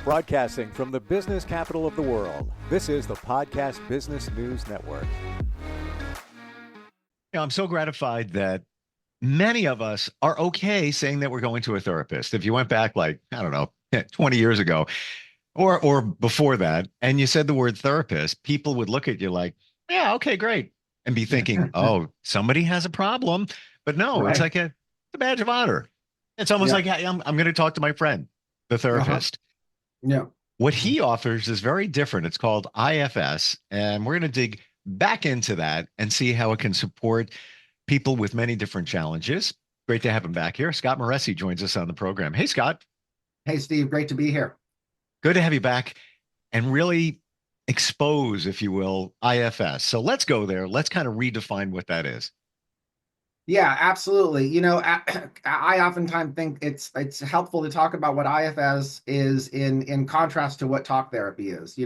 Broadcasting from the business capital of the world, this is the Podcast Business News Network. I'm so gratified that many of us are okay saying that we're going to a therapist. If you went back like, I don't know, 20 years ago or before that, and you said the word therapist, people would look at you like, yeah, okay, great. And be thinking, oh, somebody has a problem. But no, it's Right. like a badge of honor. It's almost Yeah. like, hey, I'm going to talk to my friend, the therapist. Yeah. What he offers is very different. It's called IFS, and we're going to dig back into that and see how it can support people with many different challenges. Great to have him back here. Scott Moresi joins us on the program. Hey, Scott. Hey, Steve. Great to be here. Good to have you back and really expose, if you will, IFS. So let's go there. Let's kind of redefine what that is. Yeah, absolutely. I oftentimes think it's helpful to talk about what IFS is in contrast to what talk therapy is.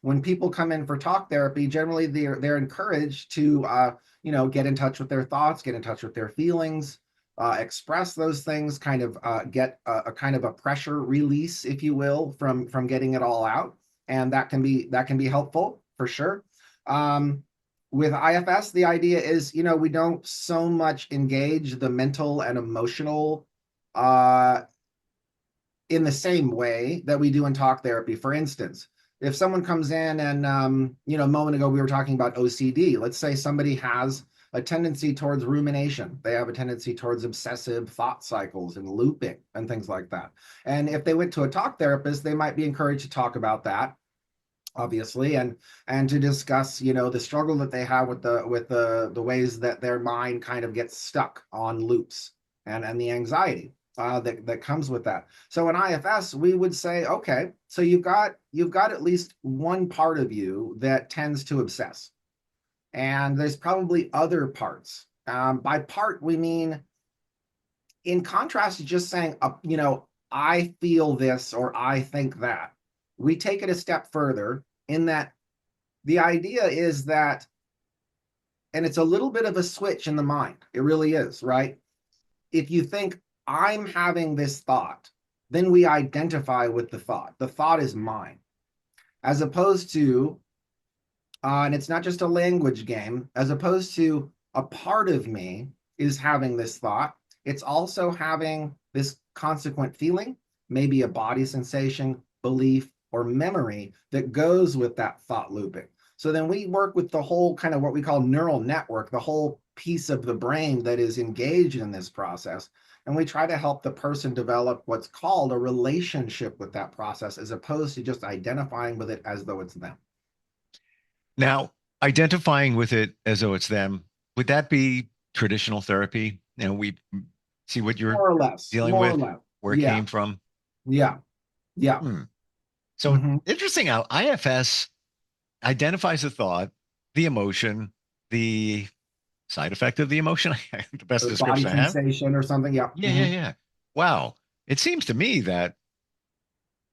When people come in for talk therapy, generally they're encouraged to get in touch with their thoughts, get in touch with their feelings, express those things, kind of get a kind of a pressure release, if you will, from getting it all out, and that can be helpful for sure. With IFS, the idea is, we don't so much engage the mental and emotional in the same way that we do in talk therapy. For instance, if someone comes in and, a moment ago we were talking about OCD. Let's say somebody has a tendency towards rumination. They have a tendency towards obsessive thought cycles and looping and things like that. And if they went to a talk therapist, they might be encouraged to talk about that, obviously, and to discuss the struggle that they have with the ways that their mind kind of gets stuck on loops, and the anxiety that comes with that. So in IFS we would say, okay, so you've got at least one part of you that tends to obsess, and there's probably other parts. By part we mean, in contrast to just saying I feel this or I think that, we take it a step further in that the idea is that, and it's a little bit of a switch in the mind. It really is, right? If you think I'm having this thought, then we identify with the thought. The thought is mine. As opposed to, and it's not just a language game, as opposed to a part of me is having this thought, it's also having this consequent feeling, maybe a body sensation, belief, or memory that goes with that thought looping. So then we work with the whole kind of what we call neural network, the whole piece of the brain that is engaged in this process. And we try to help the person develop what's called a relationship with that process, as opposed to just identifying with it as though it's them. Now, identifying with it as though it's them, would that be traditional therapy? We see what you're More or less. dealing More with, or less. where it Yeah. came from. Yeah. Yeah. So interesting how IFS identifies the thought, the emotion, the side effect of the emotion. The best The body description I have. sensation or something. Yeah. Yeah. Wow. It seems to me that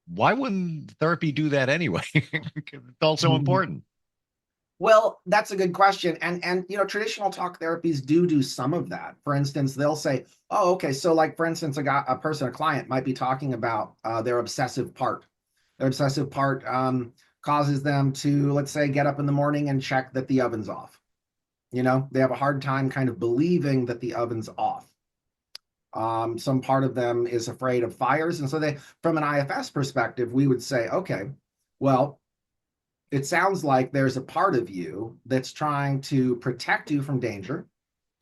why wouldn't therapy do that anyway? It's all so important. Well, that's a good question. And traditional talk therapies do some of that. For instance, they'll say, oh, okay, so like, for instance, a client might be talking about their obsessive part. Their obsessive part causes them to, let's say, get up in the morning and check that the oven's off. They have a hard time kind of believing that the oven's off. Some part of them is afraid of fires. And so from an IFS perspective, we would say, okay, well, it sounds like there's a part of you that's trying to protect you from danger.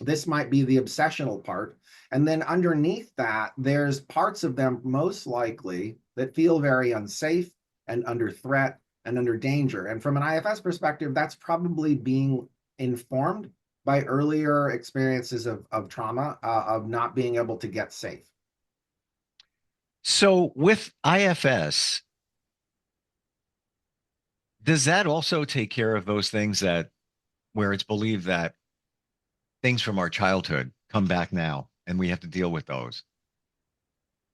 This might be the obsessional part. And then underneath that, there's parts of them most likely that feel very unsafe and under threat and under danger. And from an IFS perspective, that's probably being informed by earlier experiences of trauma, of not being able to get safe. So with IFS, does that also take care of those things where it's believed that things from our childhood come back now and we have to deal with those?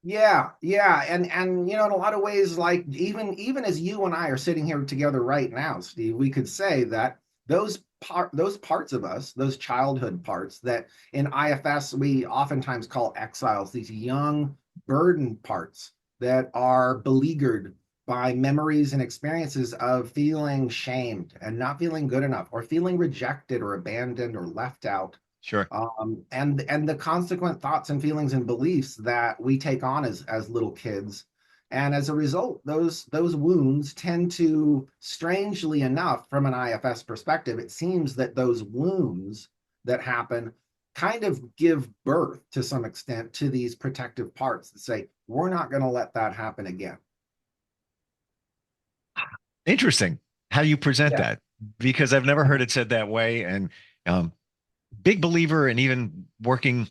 Yeah. And in a lot of ways, like even as you and I are sitting here together right now, Steve, we could say that those parts of us, those childhood parts that in IFS we oftentimes call exiles, these young burdened parts that are beleaguered by memories and experiences of feeling shamed and not feeling good enough, or feeling rejected or abandoned or left out, Sure. and the consequent thoughts and feelings and beliefs that we take on as little kids. And as a result, those wounds tend to, strangely enough, from an IFS perspective, it seems that those wounds that happen kind of give birth to some extent to these protective parts that say, we're not going to let that happen again. Interesting how you present Yeah. that, because I've never heard it said that way. And um, big believer, and even working,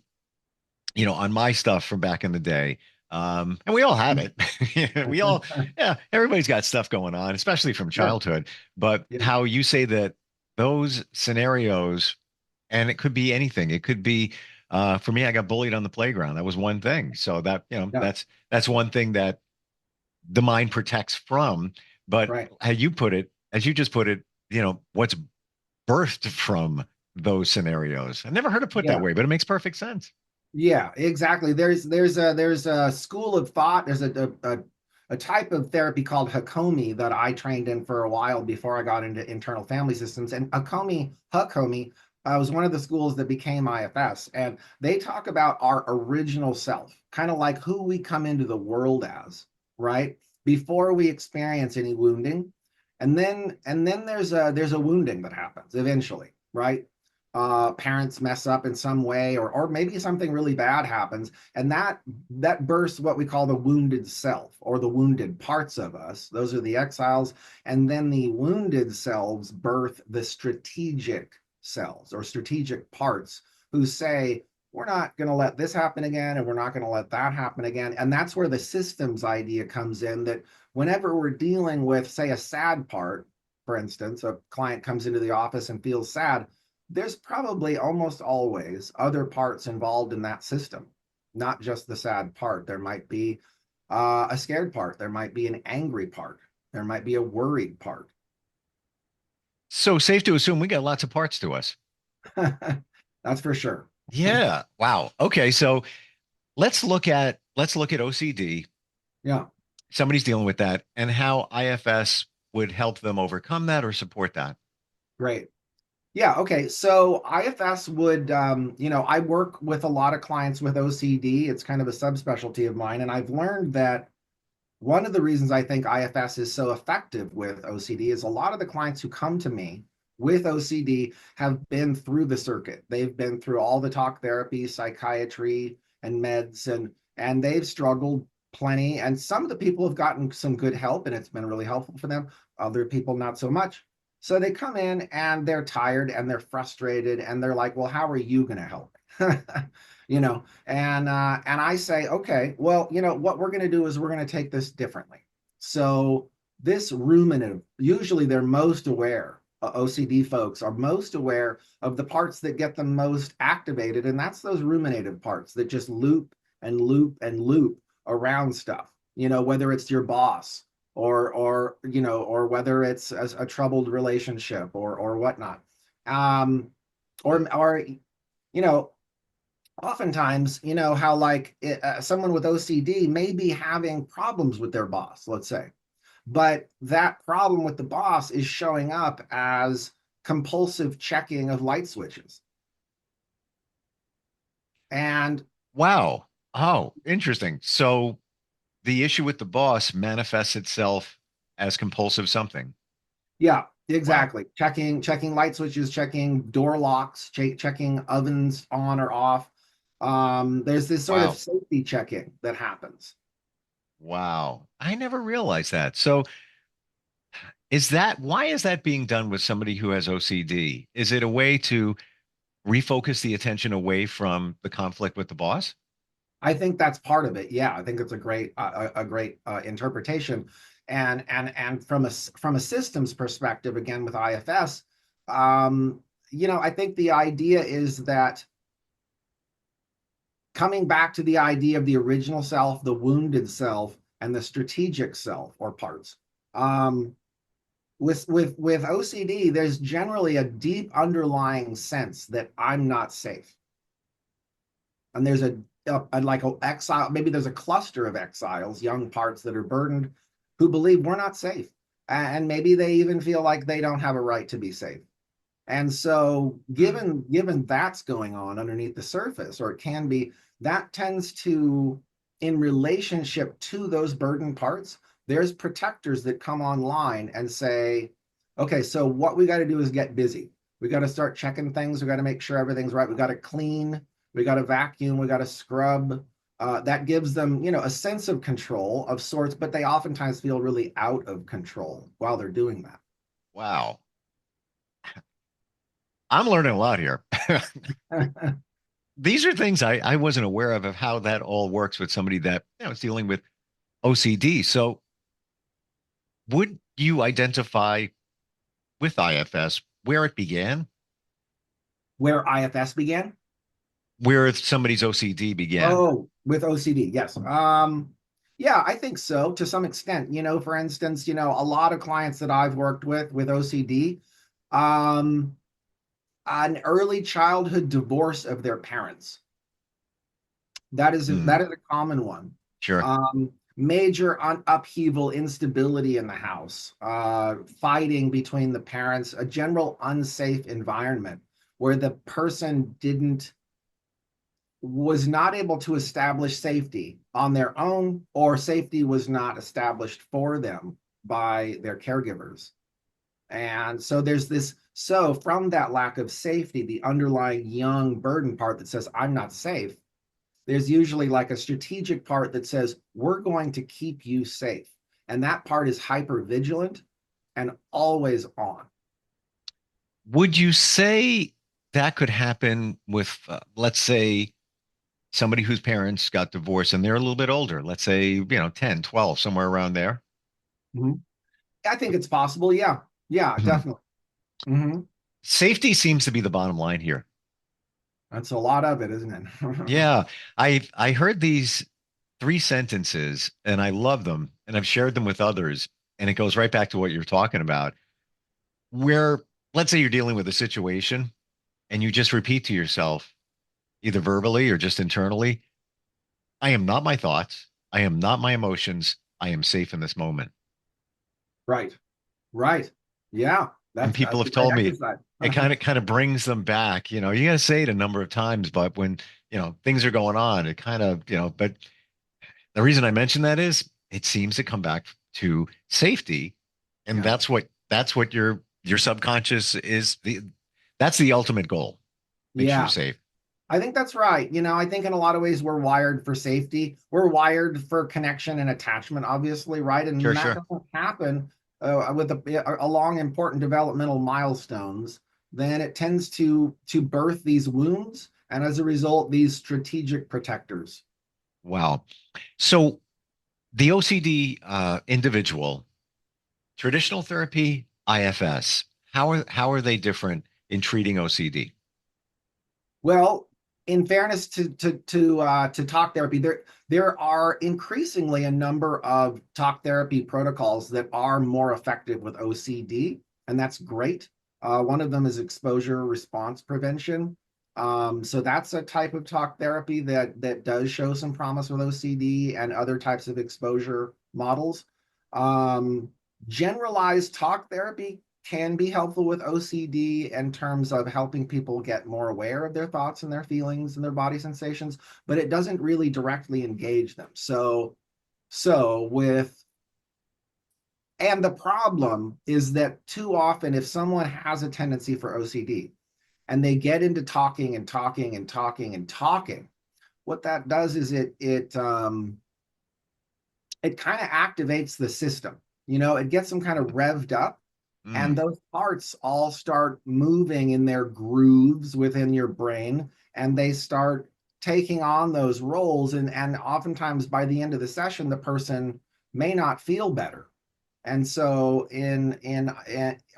on my stuff from back in the day. And we all have it. We all, yeah, everybody's got stuff going on, especially from Yeah. childhood. But Yeah. how you say that those scenarios, and it could be anything. It could be, for me, I got bullied on the playground. That was one thing. So that, Yeah. that's one thing that the mind protects from. But Right. how you put it, as you just put it, what's birthed from those scenarios. I never heard it put that Yeah. way, but it makes perfect sense. Yeah, exactly. There's a school of thought. There's a type of therapy called Hakomi that I trained in for a while before I got into internal family systems. And Hakomi was one of the schools that became IFS, and they talk about our original self, kind of like who we come into the world as, right? Before we experience any wounding, and then there's a wounding that happens eventually, right? Parents mess up in some way, or maybe something really bad happens, and that bursts what we call the wounded self, or the wounded parts of us. Those are the exiles. And then the wounded selves birth the strategic selves, or strategic parts, who say, we're not going to let this happen again, and we're not going to let that happen again. And that's where the systems idea comes in, that whenever we're dealing with, say, a sad part, for instance, a client comes into the office and feels sad, there's probably almost always other parts involved in that system, not just the sad part. There might be a scared part. There might be an angry part. There might be a worried part. So safe to assume we got lots of parts to us. That's for sure. Yeah. Wow. Okay. So let's look at OCD. Yeah, Somebody's dealing with that, and how IFS would help them overcome that or support that. great. Yeah, okay. So IFS would, I work with a lot of clients with OCD. It's kind of a subspecialty of mine. And I've learned that one of the reasons I think IFS is so effective with OCD is a lot of the clients who come to me with OCD have been through the circuit. They've been through all the talk therapy, psychiatry, and meds, and they've struggled plenty. And some of the people have gotten some good help, and it's been really helpful for them. Other people, not so much. So they come in and they're tired and they're frustrated, and they're like, well, how are you going to help me? And I say, okay, well, what we're going to do is we're going to take this differently. So this ruminative, usually they're most aware, OCD folks are most aware of the parts that get them most activated, and that's those ruminative parts that just loop and loop and loop around stuff. Whether it's your boss, or whether it's a troubled relationship, or whatnot. Or you know oftentimes, how, like, someone with OCD may be having problems with their boss, let's say, but that problem with the boss is showing up as compulsive checking of light switches. And Wow. Oh, interesting. So the issue with the boss manifests itself as compulsive something. yeah, Wow. exactly. Checking light switches, checking door locks, checking ovens on or off. There's this sort of Wow. safety checking that happens. Wow. I never realized that. So why is that being done with somebody who has OCD? Is it a way to refocus the attention away from the conflict with the boss? I think that's part of it. Yeah, I think it's a great interpretation. And from a systems perspective, again with IFS, I think the idea is that, coming back to the idea of the original self, the wounded self, and the strategic self, or parts. Um, with OCD, there's generally a deep underlying sense that I'm not safe, and there's like a exile. Maybe there's a cluster of exiles, young parts that are burdened, who believe we're not safe. And maybe they even feel like they don't have a right to be safe. And so given that's going on underneath the surface, or it can be, that tends to, in relationship to those burden parts, there's protectors that come online and say, okay, so what we got to do is get busy. We got to start checking things. We got to make sure everything's right. We got to clean. We got to vacuum. We got to scrub. That gives them, a sense of control of sorts, but they oftentimes feel really out of control while they're doing that. Wow. I'm learning a lot here. These are things I wasn't aware of how that all works with somebody that is dealing with OCD. So would you identify with IFS where it began, Where IFS began? where somebody's OCD began? Oh, with OCD, yes. Yeah, I think so to some extent. For instance, a lot of clients that I've worked with OCD, um, an early childhood divorce of their parents. That is a common one. Sure. Major upheaval, instability in the house, fighting between the parents, a general unsafe environment where the person was not able to establish safety on their own, or safety was not established for them by their caregivers. And so from that lack of safety, the underlying young burden part that says, I'm not safe, there's usually like a strategic part that says, we're going to keep you safe. And that part is hyper vigilant and always on. Would you say that could happen with, let's say, somebody whose parents got divorced and they're a little bit older, let's say, 10, 12, somewhere around there? Mhm. I think it's possible. Yeah. Yeah, Mhm. definitely. Hmm. Safety seems to be the bottom line here. That's a lot of it, isn't it? Yeah, I heard these three sentences and I love them and I've shared them with others. And it goes right back to what you're talking about, where let's say you're dealing with a situation and you just repeat to yourself, either verbally or just internally, I am not my thoughts. I am not my emotions. I am safe in this moment. Right. Right. Yeah. And That's people that's a have great told me exercise. it kind of brings them back. You got to say it a number of times, but when, things are going on, it kind of, but the reason I mention that is it seems to come back to safety. And Yeah. that's what your subconscious that's the ultimate goal. Make sure you're Yeah. safe. I think that's right. I think in a lot of ways we're wired for safety. We're wired for connection and attachment, obviously, right? And Sure, when that sure. doesn't happen with along important developmental milestones, then it tends to birth these wounds, and as a result, these strategic protectors. Wow. So the OCD individual, traditional therapy, IFS, how are they different in treating OCD? Well, in fairness to talk therapy, there are increasingly a number of talk therapy protocols that are more effective with OCD, and that's great. One of them is exposure response prevention. So that's a type of talk therapy that does show some promise with OCD and other types of exposure models. Um, Generalized talk therapy can be helpful with OCD in terms of helping people get more aware of their thoughts and their feelings and their body sensations, but it doesn't really directly engage them. And the problem is that too often, if someone has a tendency for OCD and they get into talking and talking and talking and talking, what that does is it kind of activates the system. It gets them kind of revved up, and Mm. those parts all start moving in their grooves within your brain, and they start taking on those roles. And oftentimes by the end of the session, the person may not feel better. And so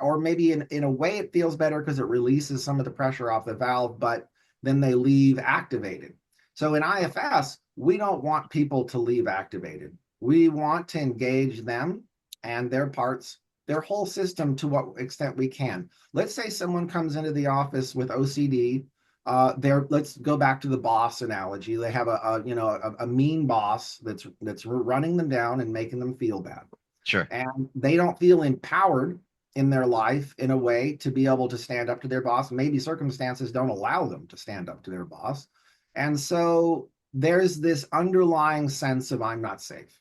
or maybe in a way it feels better because it releases some of the pressure off the valve, but then they leave activated. So in IFS, we don't want people to leave activated. We want to engage them and their parts, their whole system, to what extent we can. Let's say someone comes into the office with OCD. Let's go back to the boss analogy. They have a mean boss that's running them down and making them feel bad. Sure. and they don't feel empowered in their life in a way to be able to stand up to their boss. Maybe circumstances don't allow them to stand up to their boss. And so there's this underlying sense of I'm not safe.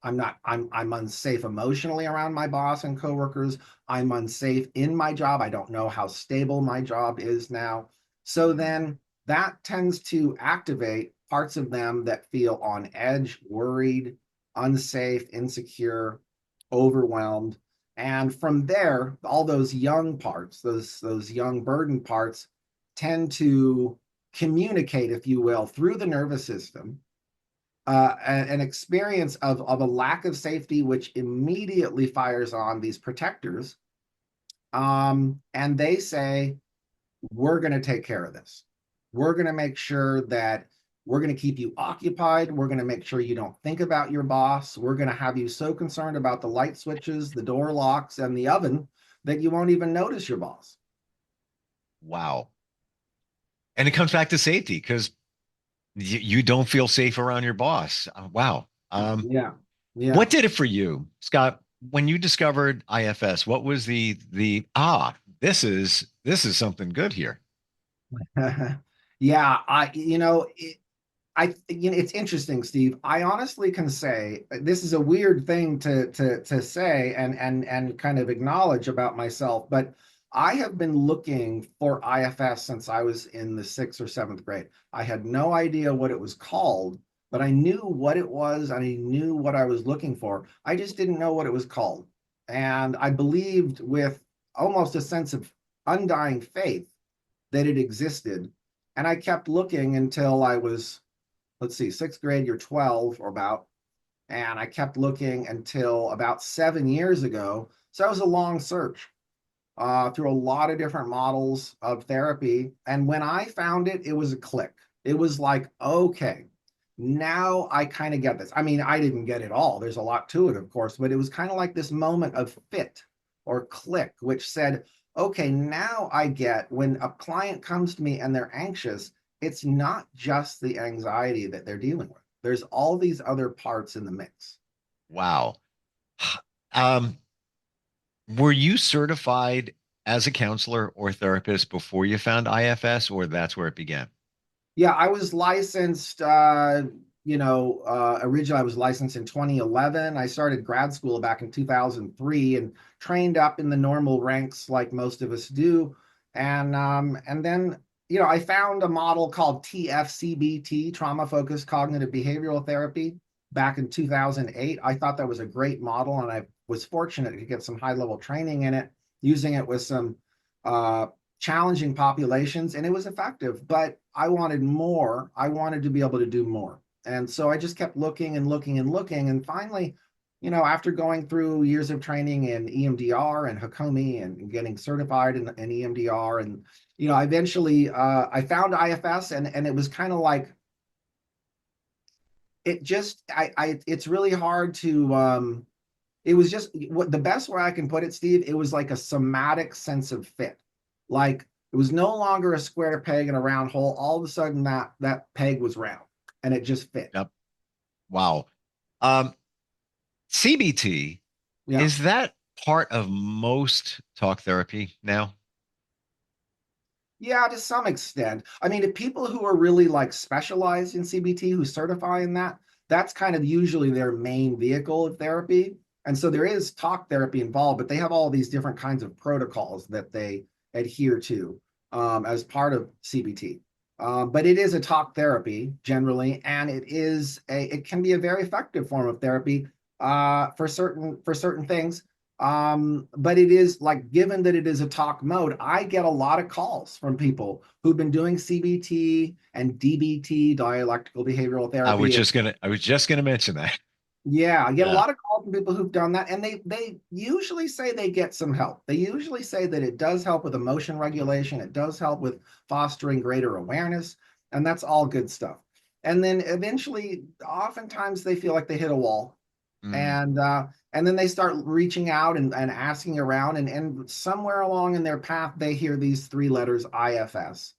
I'm unsafe emotionally around my boss and coworkers. I'm unsafe in my job. I don't know how stable my job is now. So then that tends to activate parts of them that feel on edge, worried, unsafe, insecure, overwhelmed. And from there, all those young parts, those young burdened parts tend to communicate, if you will, through the nervous system, an experience of a lack of safety, which immediately fires on these protectors. And they say, we're going to take care of this. We're going to make sure that we're going to keep you occupied. We're going to make sure you don't think about your boss. We're going to have you so concerned about the light switches, the door locks, and the oven that you won't even notice your boss. Wow. And it comes back to safety because you don't feel safe around your boss. Wow. Yeah. Yeah. What did it for you, Scott? When you discovered IFS, what was this is something good here. Yeah, it's interesting, Steve. I honestly can say this is a weird thing to say and kind of acknowledge about myself, but I have been looking for IFS since I was in the sixth or seventh grade. I had no idea what it was called, but I knew what it was and I knew what I was looking for. I just didn't know what it was called. And I believed with almost a sense of undying faith that it existed. And I kept looking until I was, let's see, sixth grade, you're 12 or about. And I kept looking until about 7 years ago. So it was a long search through a lot of different models of therapy. And when I found it, it was a click. It was like, okay, now I kind of get this. I mean, I didn't get it all. There's a lot to it, of course, but it was kind of like this moment of fit or click, which said, okay, now I get when a client comes to me and they're anxious, it's not just the anxiety that they're dealing with. There's all these other parts in the mix. Wow. Um, were you certified as a counselor or therapist before you found IFS, or that's where it began? Yeah, I was licensed, originally I was licensed in 2011. I started grad school back in 2003 and trained up in the normal ranks like most of us do. And then, I found a model called TFCBT, Trauma Focused Cognitive Behavioral Therapy, back in 2008. I thought that was a great model, and I was fortunate to get some high level training in it, using it with some uh, challenging populations, and it was effective, but I wanted more. I wanted to be able to do more. And so I just kept looking and looking and looking. And finally, after going through years of training in EMDR and Hakomi and getting certified in EMDR, and, eventually I found IFS, and it was kind of like, it's really hard to, it was just what the best way I can put it, Steve. It was like a somatic sense of fit. Like it was no longer a square peg in a round hole. All of a sudden, that peg was round, and it just fit. Yep. Wow. Um, CBT, Yeah, is that part of most talk therapy now? yeah, to some extent. I mean, if people who are really like specialized in CBT, who certify in that, that's kind of usually their main vehicle of therapy. And so there is talk therapy involved, but they have all these different kinds of protocols that they adhere to as part of CBT. But it is a talk therapy generally, and it can be a very effective form of therapy for certain things. But it is like, given that it is a talk mode, I get a lot of calls from people who've been doing CBT and DBT, dialectical behavioral therapy. I was just gonna mention that. Yeah, I get a Yeah. lot of calls from people who've done that, and they usually say they get some help. They usually say that it does help with emotion regulation, it does help with fostering greater awareness, and that's all good stuff. And then eventually, oftentimes they feel like they hit a wall, Mm, and then they start reaching out and asking around, and somewhere along in their path they hear these three letters IFS,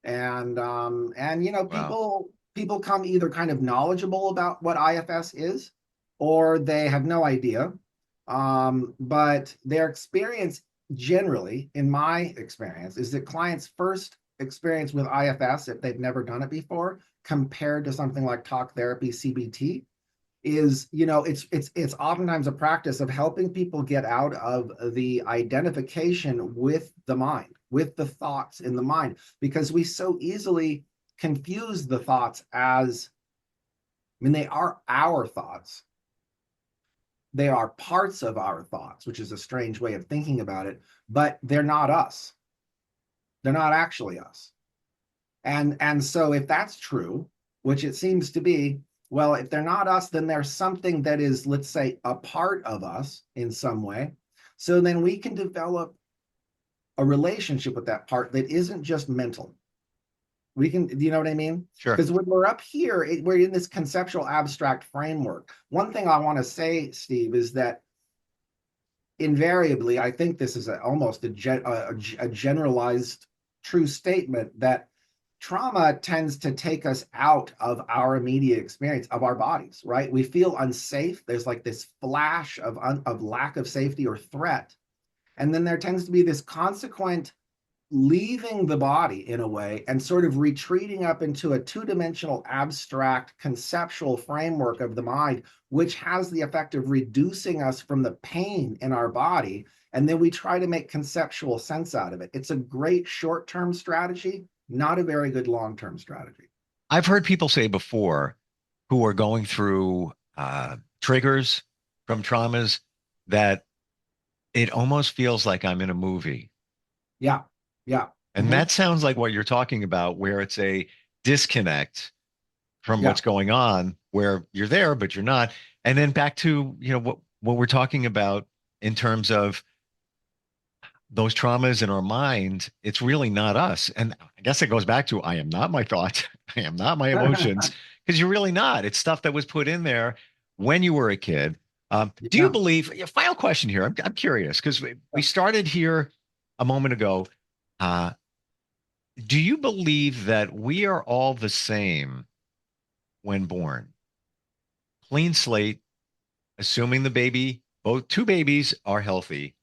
and wow. people come either kind of knowledgeable about what IFS is, or they have no idea. But their experience generally, in my experience, is that clients first experience with IFS, if they've never done it before, compared to something like talk therapy, CBT, is, it's oftentimes a practice of helping people get out of the identification with the mind, with the thoughts in the mind, because we so easily confuse the thoughts as, I mean, they are our thoughts. They are parts of our thoughts, which is a strange way of thinking about it, but they're not us. They're not actually us. And so if that's true, which it seems to be, well, if they're not us, then there's something that is, let's say, a part of us in some way. So then we can develop a relationship with that part that isn't just mental. We can, do you know what I mean? Sure. Because when we're up here, we're in this conceptual abstract framework. One thing I want to say, Steve, is that invariably, I think this is almost a generalized true statement, that trauma tends to take us out of our immediate experience of our bodies, right? We feel unsafe. There's like this flash of lack of safety or threat. And then there tends to be this consequent leaving the body in a way and sort of retreating up into a two-dimensional abstract conceptual framework of the mind, which has the effect of reducing us from the pain in our body. And then we try to make conceptual sense out of it. It's a great short-term strategy, not a very good long-term strategy. I've heard people say before who are going through triggers from traumas that it almost feels like I'm in a movie. Yeah. Yeah. And that sounds like what you're talking about, where it's a disconnect from Yeah. what's going on, where you're there, but you're not. And then back to, what we're talking about in terms of those traumas in our mind, it's really not us. And I guess it goes back to, I am not my thoughts. I am not my emotions, because you're really not. It's stuff that was put in there when you were a kid. Do you Yeah. believe, final question here, I'm curious, because we started here a moment ago. Uh, do you believe that we are all the same when born? Clean slate, assuming both two babies are healthy.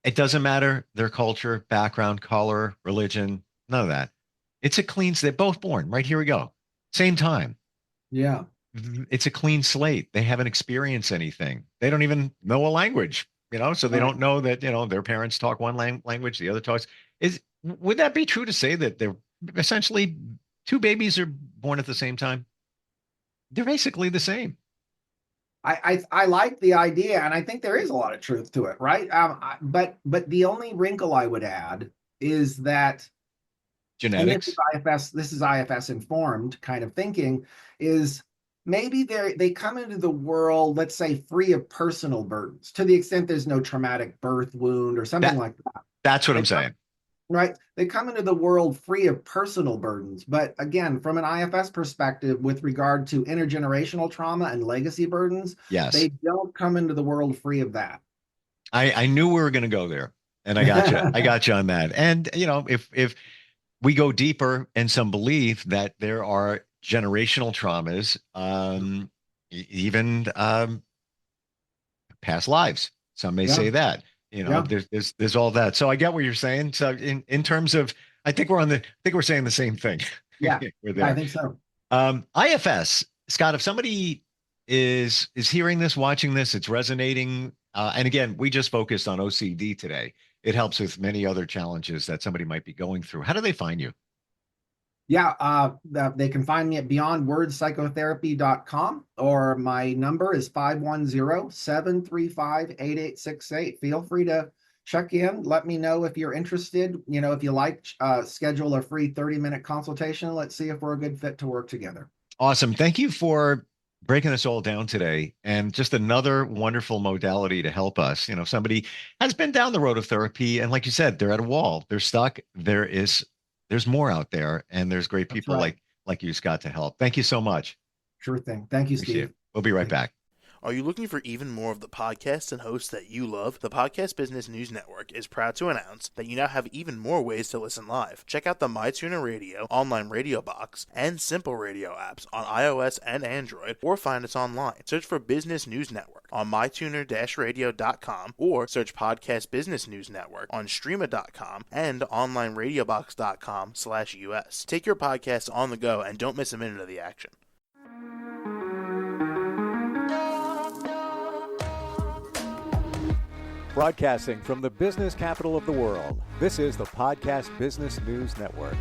It doesn't matter their culture, background, color, religion, none of that. It's a clean, they're both born. Right, here we go. Same time. Yeah. It's a clean slate. They haven't experienced anything. They don't even know a language, so they Right. don't know that, their parents talk one language, the other talks. Would that be true to say that they're essentially two babies are born at the same time? They're basically the same. I like the idea, and I think there is a lot of truth to it, right? But the only wrinkle I would add is that, and Genetics. this is IFS informed kind of thinking, is maybe they come into the world, let's say, free of personal burdens, to the extent there's no traumatic birth wound or something That like that. that's what They I'm saying. Right? They come into the world free of personal burdens. But again, from an IFS perspective, with regard to intergenerational trauma and legacy burdens, Yes. they don't come into the world free of that. I knew we were going to go there, and I got you. I got you on that. And if we go deeper in some belief that there are generational traumas, even past lives. Some may Yeah. say that. Yeah. There's all that. So I get what you're saying. So in terms of, I think we're saying the same thing. Yeah. We're I there. think so. IFS, Scott, if somebody is hearing this, watching this, it's resonating. And again, we just focused on OCD today. It helps with many other challenges that somebody might be going through. How do they find you? Yeah, they can find me at beyondwordspsychotherapy.com, or my number is 510-735-8868. Feel free to check in. Let me know if you're interested. If you like, schedule a free 30-minute consultation. Let's see if we're a good fit to work together. Awesome. Thank you for breaking this all down today, and just another wonderful modality to help us. Somebody has been down the road of therapy, and like you said, they're at a wall, they're stuck. There's more out there, and there's great That's people right. like you, Scott, to help. Thank you so much. Sure thing. Thank you, Appreciate Steve. it. We'll be right Thanks. back. Are you looking for even more of the podcasts and hosts that you love? The Podcast Business News Network is proud to announce that you now have even more ways to listen live. Check out the MyTuner Radio, online radio box, and Simple Radio apps on iOS and Android, or find us online. Search for Business News Network on mytuner-radio.com, or search Podcast Business News Network on streama.com and onlineradiobox.com/US. Take your podcast on the go and don't miss a minute of the action. Broadcasting from the business capital of the world, this is the Podcast Business News Network.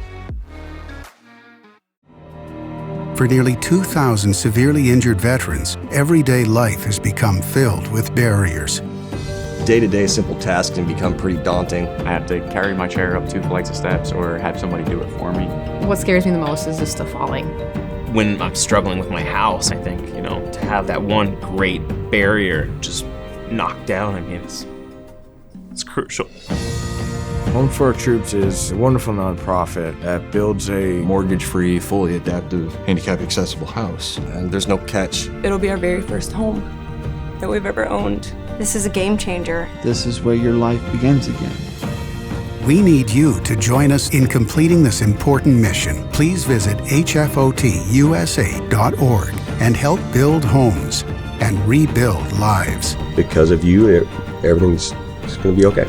For nearly 2,000 severely injured veterans, everyday life has become filled with barriers. Day-to-day simple tasks can become pretty daunting. I have to carry my chair up 2 flights of steps or have somebody do it for me. What scares me the most is just the falling. When I'm struggling with my house, I think, to have that one great barrier just knocked down, it's crucial. Home for Our Troops is a wonderful nonprofit that builds a Mortgage-free, fully adaptive, handicap-accessible house. And there's no catch. It'll be our very first home that we've ever owned. This is a game changer. This is where your life begins again. We need you to join us in completing this important mission. Please visit hfotusa.org and help build homes and rebuild lives. Because of you, everything's going to be okay.